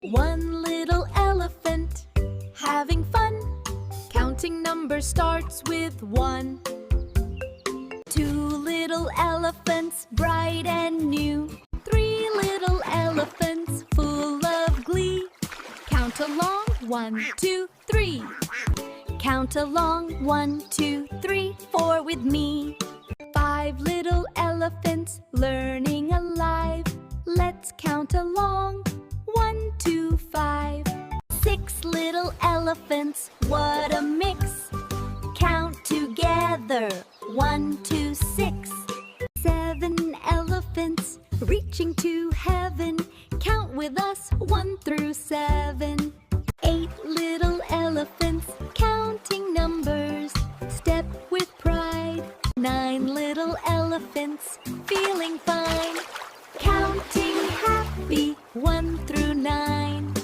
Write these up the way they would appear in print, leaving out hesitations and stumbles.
One little elephant having fun. Counting numbers starts with 1. 2 little elephants, bright and new. 3 little elephants, full of glee. Count along, 1, 2, 3. Count along, 1, 2, 3, 4 with me. 5 little elephants, learning alive. Let's count along, 1, 2, 5. 6 little elephants, what a mix. Count together, 1, 2, 6. 7 elephants, reaching to heaven. Count with us, 1 through 7. 8 little elephants, counting numbers. Step with pride. 9 little elephants, feeling fine. Counting happy, 1 through 9.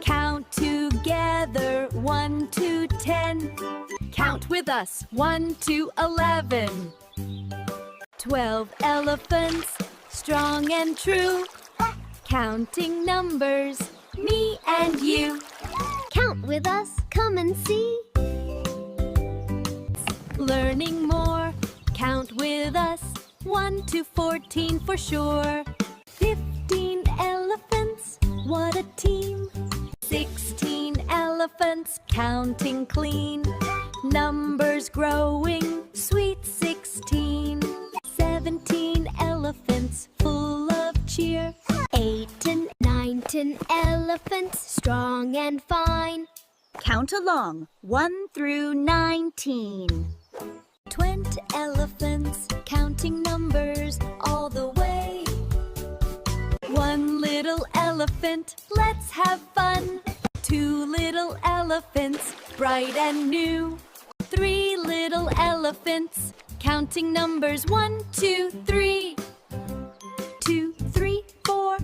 Count together, 1 to 10. Count with us, 1 to 11. 12 elephants, strong and true. Counting numbers, me and you. Count with us, come and see. Learning more, count with us, 1 to 14 for sure. 15 elephants, what a team. 16 elephants, counting clean. Numbers growing, sweet 16. 17 elephants, full of cheer. 8 and 19 elephants, strong and fine. Count along, 1 through 19. 20 elephants, counting numbers all the way. 1 little elephant, let's have fun. 2 little elephants, bright and new. 3 little elephants, counting numbers 1, 2, 3. 2, 3, 4.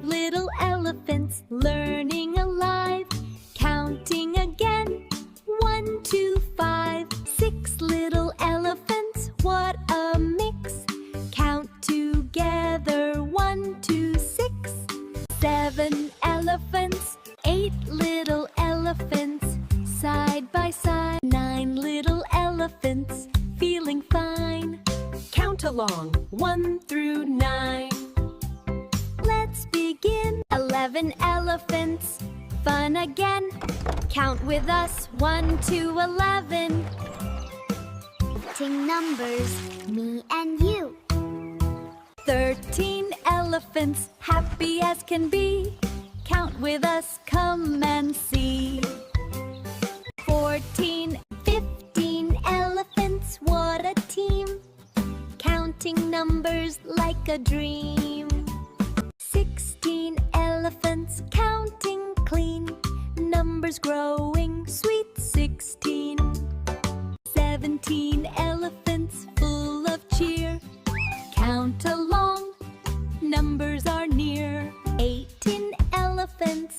Little elephants, learning alive. Counting again, 1, 2, 5. 6 little elephants, what a mix. Count together, 1, 2, 6. 7 elephants, 8 little elephants, side by side. 9 little elephants, feeling fine. Count along, 1 through 9. Let's begin. 11 elephants, fun again. Count with us, 1 to 11. Counting numbers, me and you. 13 elephants, happy as can be. Count with us, come and see. 14, 15 elephants, what a team. Counting numbers like a dream. 16 elephants, counting clean. Numbers growing, sweet 16. 17 elephants, full of cheer. Count along, numbers are near. 18 elephants,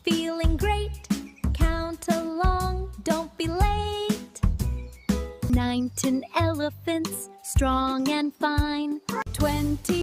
feeling great. Count along, don't be late. 19 elephants, strong and fine. 20